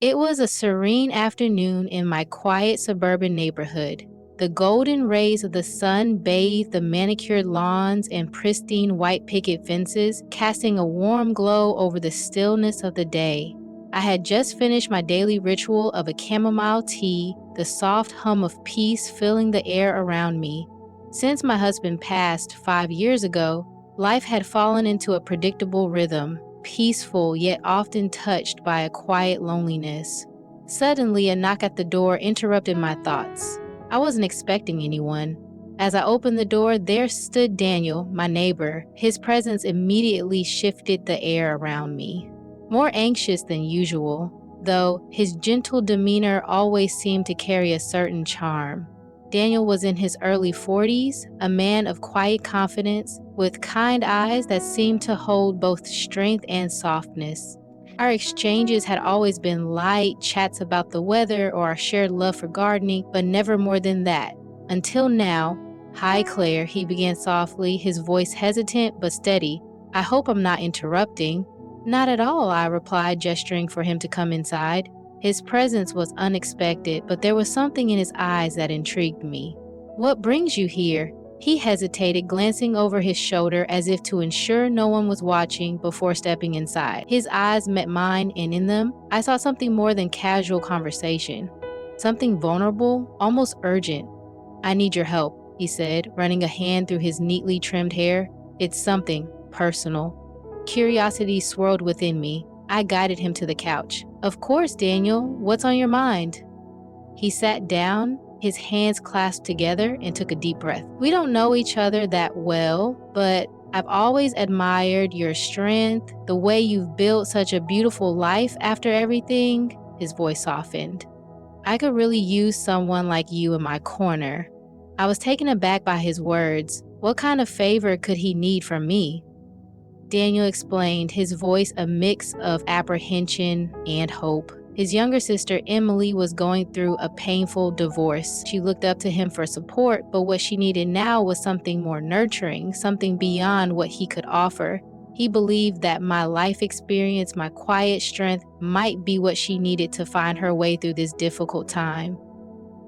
It was a serene afternoon in my quiet suburban neighborhood. The golden rays of the sun bathed the manicured lawns and pristine white picket fences, casting a warm glow over the stillness of the day. I had just finished my daily ritual of a chamomile tea, the soft hum of peace filling the air around me. Since my husband passed 5 years ago, life had fallen into a predictable rhythm, peaceful yet often touched by a quiet loneliness. Suddenly, a knock at the door interrupted my thoughts. I wasn't expecting anyone. As I opened the door, there stood Daniel, my neighbor. His presence immediately shifted the air around me. More anxious than usual, though his gentle demeanor always seemed to carry a certain charm. Daniel was in his early 40s, a man of quiet confidence, with kind eyes that seemed to hold both strength and softness. Our exchanges had always been light chats about the weather or our shared love for gardening, but never more than that. Until now. "Hi, Claire," he began softly, his voice hesitant but steady. "I hope I'm not interrupting." "Not at all," I replied, gesturing for him to come inside. His presence was unexpected, but there was something in his eyes that intrigued me. "What brings you here?" He hesitated, glancing over his shoulder as if to ensure no one was watching before stepping inside. His eyes met mine, and in them, I saw something more than casual conversation. Something vulnerable, almost urgent. "I need your help," he said, running a hand through his neatly trimmed hair. "It's something personal." Curiosity swirled within me. I guided him to the couch. "Of course, Daniel. What's on your mind?" He sat down, his hands clasped together, and took a deep breath. "We don't know each other that well, but I've always admired your strength, the way you've built such a beautiful life after everything." His voice softened. "I could really use someone like you in my corner." I was taken aback by his words. What kind of favor could he need from me? Daniel explained, his voice a mix of apprehension and hope. His younger sister, Emily, was going through a painful divorce. She looked up to him for support, but what she needed now was something more nurturing, something beyond what he could offer. He believed that my life experience, my quiet strength, might be what she needed to find her way through this difficult time.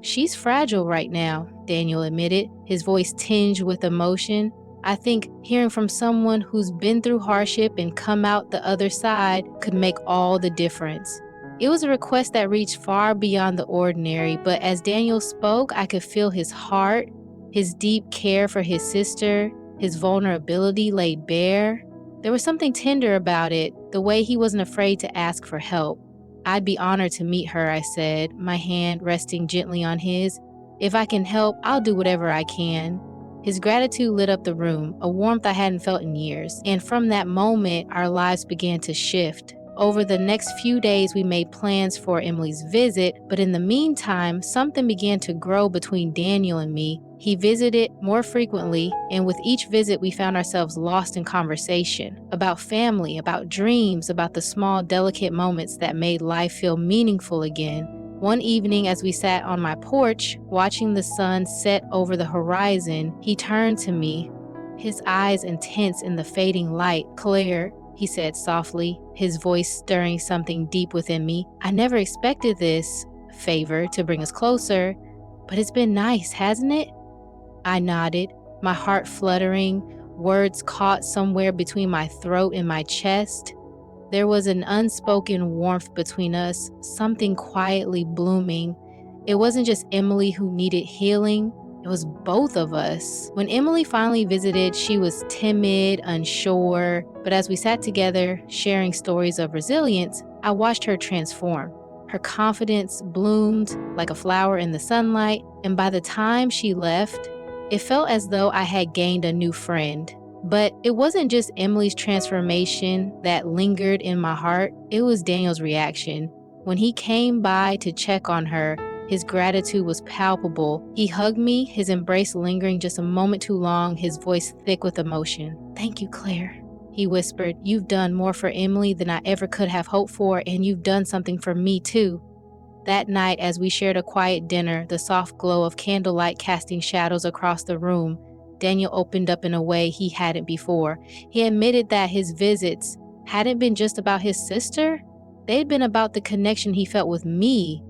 "She's fragile right now," Daniel admitted, his voice tinged with emotion. "I think hearing from someone who's been through hardship and come out the other side could make all the difference." It was a request that reached far beyond the ordinary, but as Daniel spoke, I could feel his heart, his deep care for his sister, his vulnerability laid bare. There was something tender about it, the way he wasn't afraid to ask for help. "I'd be honored to meet her," I said, my hand resting gently on his. "If I can help, I'll do whatever I can." His gratitude lit up the room, a warmth I hadn't felt in years. And from that moment, our lives began to shift. Over the next few days, we made plans for Emily's visit, but in the meantime, something began to grow between Daniel and me. He visited more frequently, and with each visit, we found ourselves lost in conversation about family, about dreams, about the small, delicate moments that made life feel meaningful again. One evening, as we sat on my porch, watching the sun set over the horizon, he turned to me, his eyes intense in the fading light. "Claire," he said softly, his voice stirring something deep within me. "I never expected this favor to bring us closer, but it's been nice, hasn't it?" I nodded, my heart fluttering, words caught somewhere between my throat and my chest. There was an unspoken warmth between us, something quietly blooming. It wasn't just Emily who needed healing, it was both of us. When Emily finally visited, she was timid, unsure, but as we sat together, sharing stories of resilience, I watched her transform. Her confidence bloomed like a flower in the sunlight, and by the time she left, it felt as though I had gained a new friend. But it wasn't just Emily's transformation that lingered in my heart, it was Daniel's reaction. When he came by to check on her, his gratitude was palpable. He hugged me, his embrace lingering just a moment too long, his voice thick with emotion. "Thank you, Claire," he whispered. "You've done more for Emily than I ever could have hoped for, and you've done something for me too." That night, as we shared a quiet dinner, the soft glow of candlelight casting shadows across the room, Daniel opened up in a way he hadn't before. He admitted that his visits hadn't been just about his sister, They'd been about the connection he felt with me.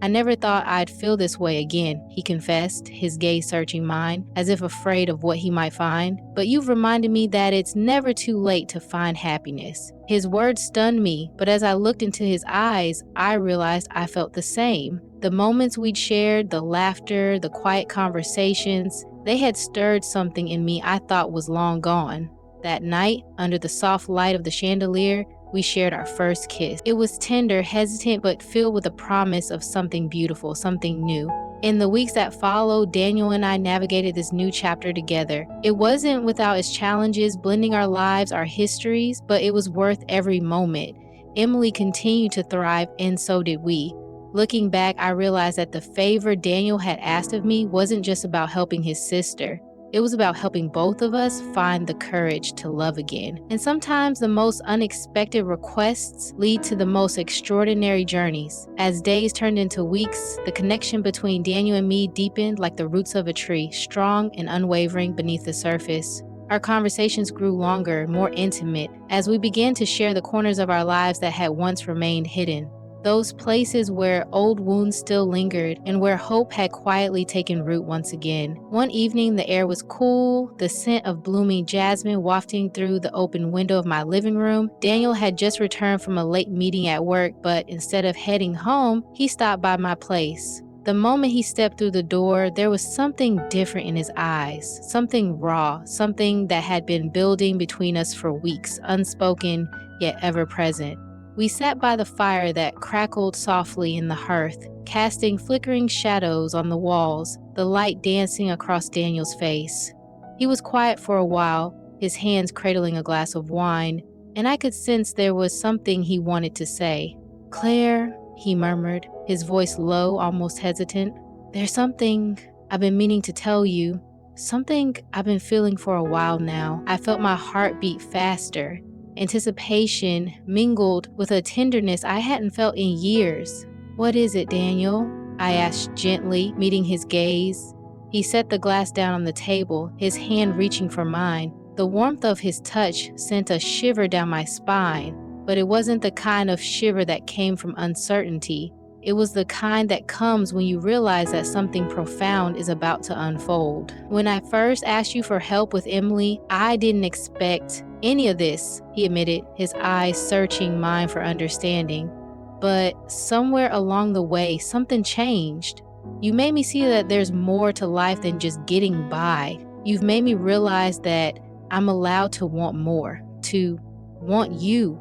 I never thought I'd feel this way again, he confessed, his gaze searching mine, as if afraid of what he might find. But you've reminded me that it's never too late to find happiness. His words stunned me, but as I looked into his eyes, I realized I felt the same. The moments we'd shared, the laughter, the quiet conversations, they had stirred something in me I thought was long gone. That night, under the soft light of the chandelier, we shared our first kiss. It was tender, hesitant, but filled with a promise of something beautiful, something new. In the weeks that followed, Daniel and I navigated this new chapter together. It wasn't without its challenges, blending our lives, our histories, but it was worth every moment. Emily continued to thrive, and so did we. Looking back, I realized that the favor Daniel had asked of me wasn't just about helping his sister. It was about helping both of us find the courage to love again. And sometimes the most unexpected requests lead to the most extraordinary journeys. As days turned into weeks, the connection between Daniel and me deepened like the roots of a tree, strong and unwavering beneath the surface. Our conversations grew longer, more intimate, as we began to share the corners of our lives that had once remained hidden. Those places where old wounds still lingered and where hope had quietly taken root once again. One evening, the air was cool, the scent of blooming jasmine wafting through the open window of my living room. Daniel had just returned from a late meeting at work, but instead of heading home, he stopped by my place. The moment he stepped through the door, there was something different in his eyes, something raw, something that had been building between us for weeks, unspoken yet ever present. We sat by the fire that crackled softly in the hearth, casting flickering shadows on the walls, the light dancing across Daniel's face. He was quiet for a while, his hands cradling a glass of wine, and I could sense there was something he wanted to say. "Claire," he murmured, his voice low, almost hesitant. "There's something I've been meaning to tell you, something I've been feeling for a while now." I felt my heart beat faster. Anticipation mingled with a tenderness I hadn't felt in years. "What is it, Daniel?" I asked gently, meeting his gaze. He set the glass down on the table, his hand reaching for mine. The warmth of his touch sent a shiver down my spine, but it wasn't the kind of shiver that came from uncertainty. It was the kind that comes when you realize that something profound is about to unfold. "When I first asked you for help with Emily, I didn't expect any of this," he admitted, his eyes searching mine for understanding. "But somewhere along the way, something changed. You made me see that there's more to life than just getting by. You've made me realize that I'm allowed to want more, to want you."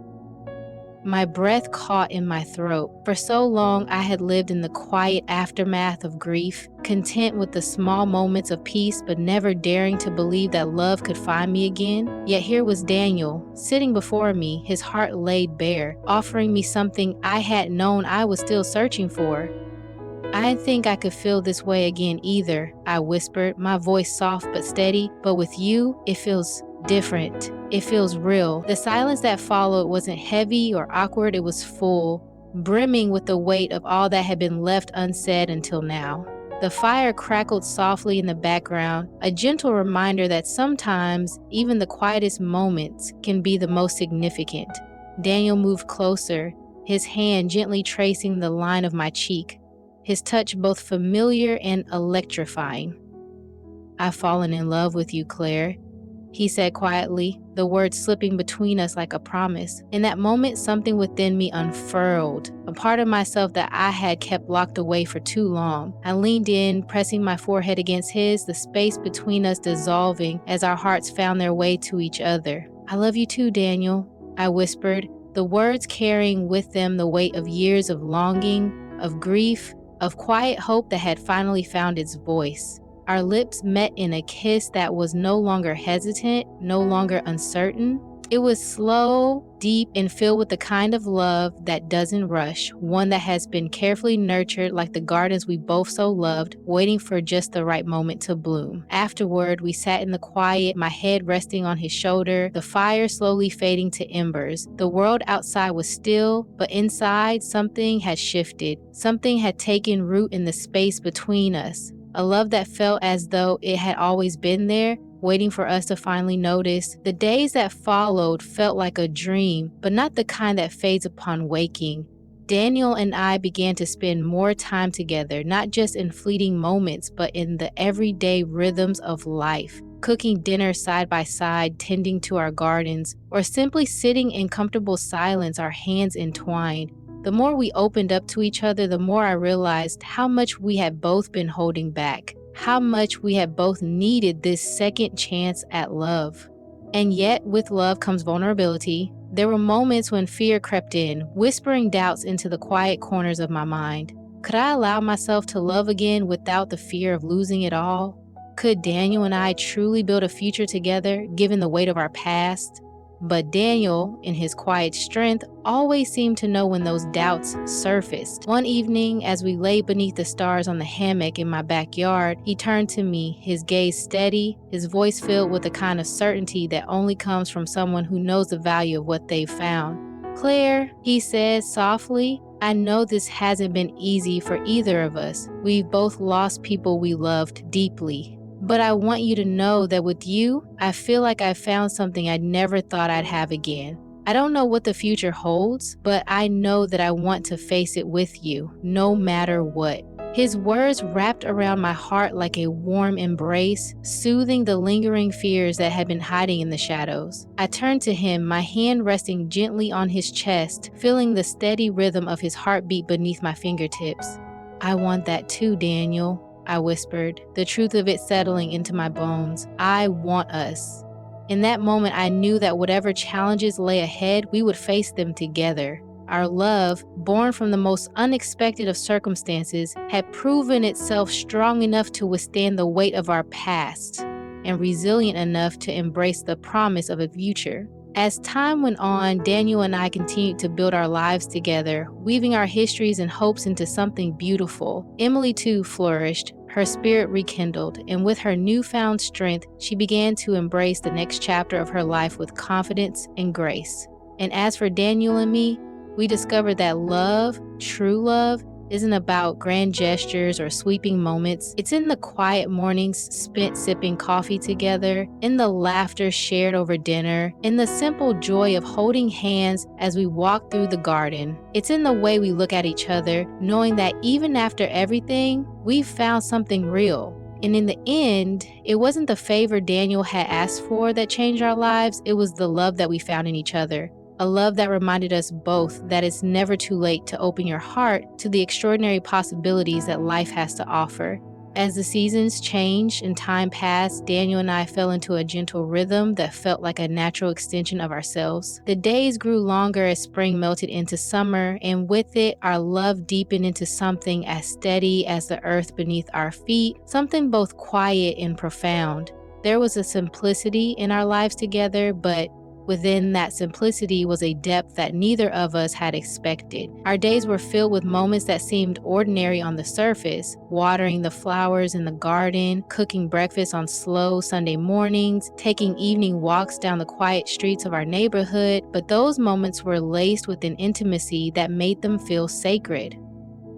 My breath caught in my throat. For so long, I had lived in the quiet aftermath of grief, content with the small moments of peace, but never daring to believe that love could find me again. Yet here was Daniel, sitting before me, his heart laid bare, offering me something I had known I was still searching for. "I didn't think I could feel this way again either," I whispered, my voice soft but steady. "But with you, it feels different. It feels real." The silence that followed wasn't heavy or awkward, it was full, brimming with the weight of all that had been left unsaid until now. The fire crackled softly in the background, a gentle reminder that sometimes even the quietest moments can be the most significant. Daniel moved closer, his hand gently tracing the line of my cheek, his touch both familiar and electrifying. "I've fallen in love with you, Claire," he said quietly, the words slipping between us like a promise. In that moment, something within me unfurled, a part of myself that I had kept locked away for too long. I leaned in, pressing my forehead against his, the space between us dissolving as our hearts found their way to each other. "I love you too, Daniel," I whispered, the words carrying with them the weight of years of longing, of grief, of quiet hope that had finally found its voice. Our lips met in a kiss that was no longer hesitant, no longer uncertain. It was slow, deep, and filled with the kind of love that doesn't rush, one that has been carefully nurtured like the gardens we both so loved, waiting for just the right moment to bloom. Afterward, we sat in the quiet, my head resting on his shoulder, the fire slowly fading to embers. The world outside was still, but inside, something had shifted. Something had taken root in the space between us. A love that felt as though it had always been there, waiting for us to finally notice. The days that followed felt like a dream, but not the kind that fades upon waking. Daniel and I began to spend more time together, not just in fleeting moments, but in the everyday rhythms of life. Cooking dinner side by side, tending to our gardens, or simply sitting in comfortable silence, our hands entwined. The more we opened up to each other, the more I realized how much we had both been holding back, how much we had both needed this second chance at love. And yet, with love comes vulnerability. There were moments when fear crept in, whispering doubts into the quiet corners of my mind. Could I allow myself to love again without the fear of losing it all? Could Daniel and I truly build a future together, given the weight of our past? But Daniel, in his quiet strength, always seemed to know when those doubts surfaced. One evening, as we lay beneath the stars on the hammock in my backyard, he turned to me, his gaze steady, his voice filled with the kind of certainty that only comes from someone who knows the value of what they've found. "Claire," he said softly, "I know this hasn't been easy for either of us. We've both lost people we loved deeply. But I want you to know that with you, I feel like I found something I never thought I'd have again. I don't know what the future holds, but I know that I want to face it with you, no matter what." His words wrapped around my heart like a warm embrace, soothing the lingering fears that had been hiding in the shadows. I turned to him, my hand resting gently on his chest, feeling the steady rhythm of his heartbeat beneath my fingertips. "I want that too, Daniel," I whispered, the truth of it settling into my bones. "I want us." In that moment, I knew that whatever challenges lay ahead, we would face them together. Our love, born from the most unexpected of circumstances, had proven itself strong enough to withstand the weight of our past and resilient enough to embrace the promise of a future. As time went on, Daniel and I continued to build our lives together, weaving our histories and hopes into something beautiful. Emily too flourished, her spirit rekindled, and with her newfound strength, she began to embrace the next chapter of her life with confidence and grace. And as for Daniel and me, we discovered that love, true love, isn't about grand gestures or sweeping moments. It's in the quiet mornings spent sipping coffee together, in the laughter shared over dinner, in the simple joy of holding hands as we walk through the garden. It's in the way we look at each other, knowing that even after everything, we've found something real. And in the end, it wasn't the favor Daniel had asked for that changed our lives, it was the love that we found in each other. A love that reminded us both that it's never too late to open your heart to the extraordinary possibilities that life has to offer. As the seasons changed and time passed, Daniel and I fell into a gentle rhythm that felt like a natural extension of ourselves. The days grew longer as spring melted into summer, and with it, our love deepened into something as steady as the earth beneath our feet, something both quiet and profound. There was a simplicity in our lives together, but within that simplicity was a depth that neither of us had expected. Our days were filled with moments that seemed ordinary on the surface, watering the flowers in the garden, cooking breakfast on slow Sunday mornings, taking evening walks down the quiet streets of our neighborhood, but those moments were laced with an intimacy that made them feel sacred.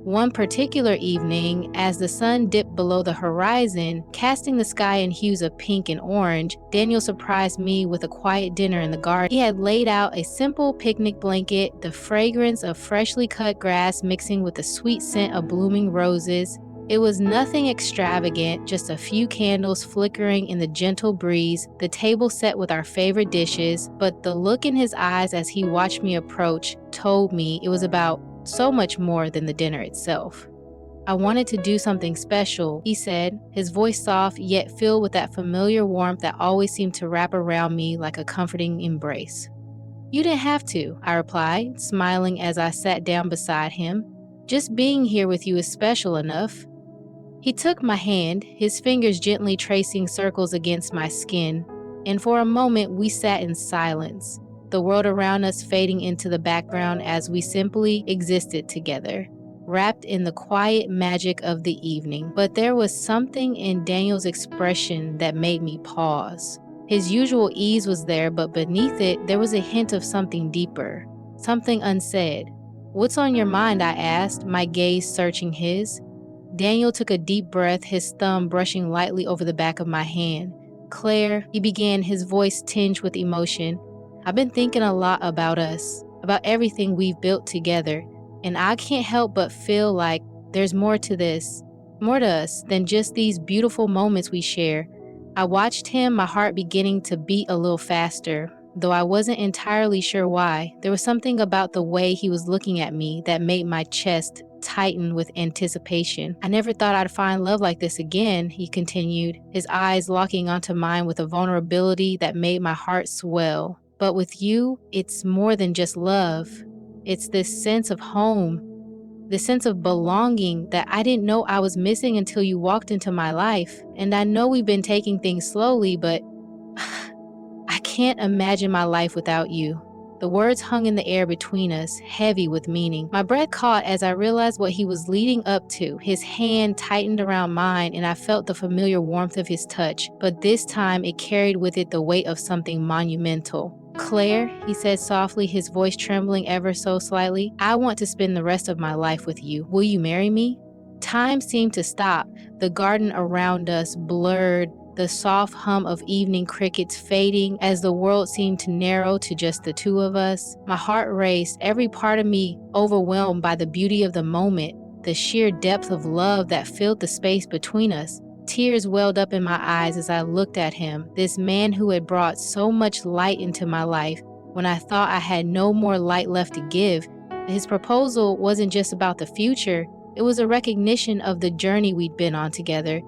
One particular evening, as the sun dipped below the horizon, casting the sky in hues of pink and orange, Daniel surprised me with a quiet dinner in the garden. He had laid out a simple picnic blanket, the fragrance of freshly cut grass mixing with the sweet scent of blooming roses. It was nothing extravagant, just a few candles flickering in the gentle breeze, the table set with our favorite dishes, but the look in his eyes as he watched me approach told me it was about so much more than the dinner itself. "I wanted to do something special," he said, his voice soft yet filled with that familiar warmth that always seemed to wrap around me like a comforting embrace. "You didn't have to," I replied, smiling as I sat down beside him. "Just being here with you is special enough." He took my hand, his fingers gently tracing circles against my skin, and for a moment we sat in silence, the world around us fading into the background as we simply existed together, wrapped in the quiet magic of the evening. But there was something in Daniel's expression that made me pause. His usual ease was there, but beneath it, there was a hint of something deeper, something unsaid. "What's on your mind?" I asked, my gaze searching his. Daniel took a deep breath, his thumb brushing lightly over the back of my hand. Claire, he began, his voice tinged with emotion. I've been thinking a lot about us, about everything we've built together, and I can't help but feel like there's more to this, more to us than just these beautiful moments we share. I watched him, my heart beginning to beat a little faster, though I wasn't entirely sure why. There was something about the way he was looking at me that made my chest tighten with anticipation. I never thought I'd find love like this again, he continued, his eyes locking onto mine with a vulnerability that made my heart swell. But with you, it's more than just love. It's this sense of home, this sense of belonging that I didn't know I was missing until you walked into my life. And I know we've been taking things slowly, but I can't imagine my life without you. The words hung in the air between us, heavy with meaning. My breath caught as I realized what he was leading up to. His hand tightened around mine, and I felt the familiar warmth of his touch, but this time it carried with it the weight of something monumental. Claire, he said softly, his voice trembling ever so slightly, I want to spend the rest of my life with you. Will you marry me? Time seemed to stop. The garden around us blurred, the soft hum of evening crickets fading as the world seemed to narrow to just the two of us. My heart raced, every part of me overwhelmed by the beauty of the moment, the sheer depth of love that filled the space between us. Tears welled up in my eyes as I looked at him, this man who had brought so much light into my life when I thought I had no more light left to give. His proposal wasn't just about the future, it was a recognition of the journey we'd been on together,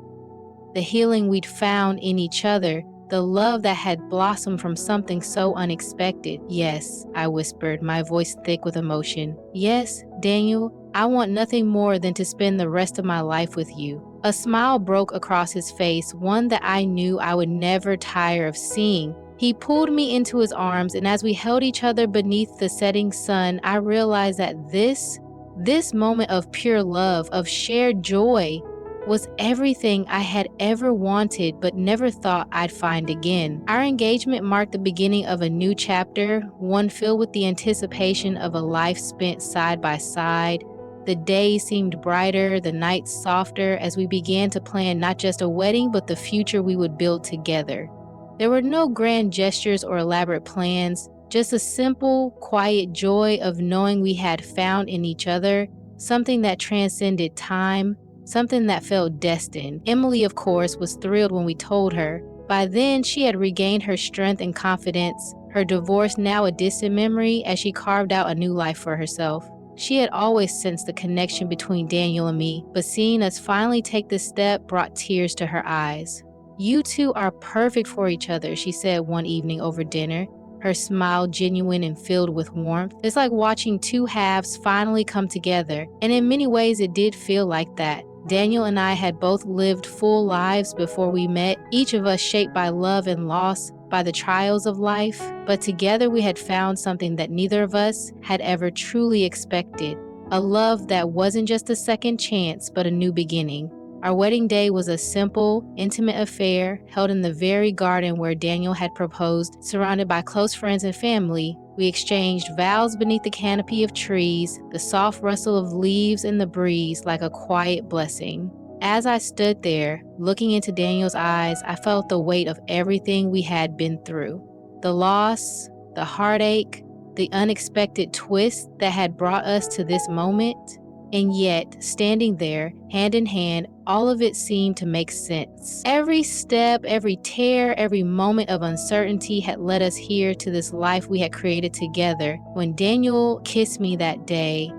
the healing we'd found in each other, the love that had blossomed from something so unexpected. Yes, I whispered, my voice thick with emotion. Yes, Daniel, I want nothing more than to spend the rest of my life with you. A smile broke across his face, one that I knew I would never tire of seeing. He pulled me into his arms, and as we held each other beneath the setting sun, I realized that this moment of pure love, of shared joy, was everything I had ever wanted but never thought I'd find again. Our engagement marked the beginning of a new chapter, one filled with the anticipation of a life spent side by side. The days seemed brighter, the nights softer, as we began to plan not just a wedding but the future we would build together. There were no grand gestures or elaborate plans, just a simple, quiet joy of knowing we had found in each other something that transcended time, something that felt destined. Emily, of course, was thrilled when we told her. By then, she had regained her strength and confidence, her divorce now a distant memory as she carved out a new life for herself. She had always sensed the connection between Daniel and me, but seeing us finally take this step brought tears to her eyes. You two are perfect for each other, she said one evening over dinner, her smile genuine and filled with warmth. It's like watching two halves finally come together, and in many ways it did feel like that. Daniel and I had both lived full lives before we met, each of us shaped by love and loss, by the trials of life, but together we had found something that neither of us had ever truly expected, a love that wasn't just a second chance, but a new beginning. Our wedding day was a simple, intimate affair held in the very garden where Daniel had proposed, surrounded by close friends and family. We exchanged vows beneath the canopy of trees, the soft rustle of leaves in the breeze like a quiet blessing. As I stood there, looking into Daniel's eyes, I felt the weight of everything we had been through. The loss, the heartache, the unexpected twist that had brought us to this moment. And yet, standing there, hand in hand, all of it seemed to make sense. Every step, every tear, every moment of uncertainty had led us here to this life we had created together. When Daniel kissed me that day,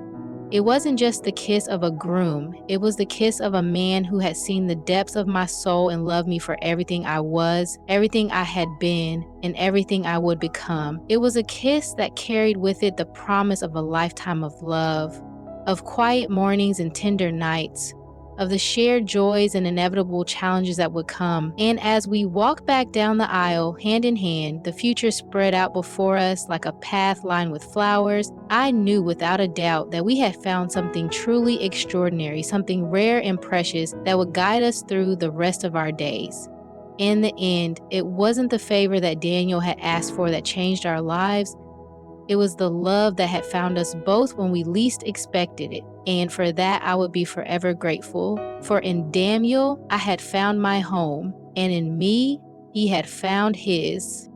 it wasn't just the kiss of a groom. It was the kiss of a man who had seen the depths of my soul and loved me for everything I was, everything I had been, and everything I would become. It was a kiss that carried with it the promise of a lifetime of love, of quiet mornings and tender nights, of the shared joys and inevitable challenges that would come. And as we walked back down the aisle, hand in hand, the future spread out before us like a path lined with flowers. I knew without a doubt that we had found something truly extraordinary, something rare and precious that would guide us through the rest of our days. In the end, it wasn't the favor that Daniel had asked for that changed our lives. It was the love that had found us both when we least expected it. And for that, I would be forever grateful. For in Daniel, I had found my home. And in me, He had found his.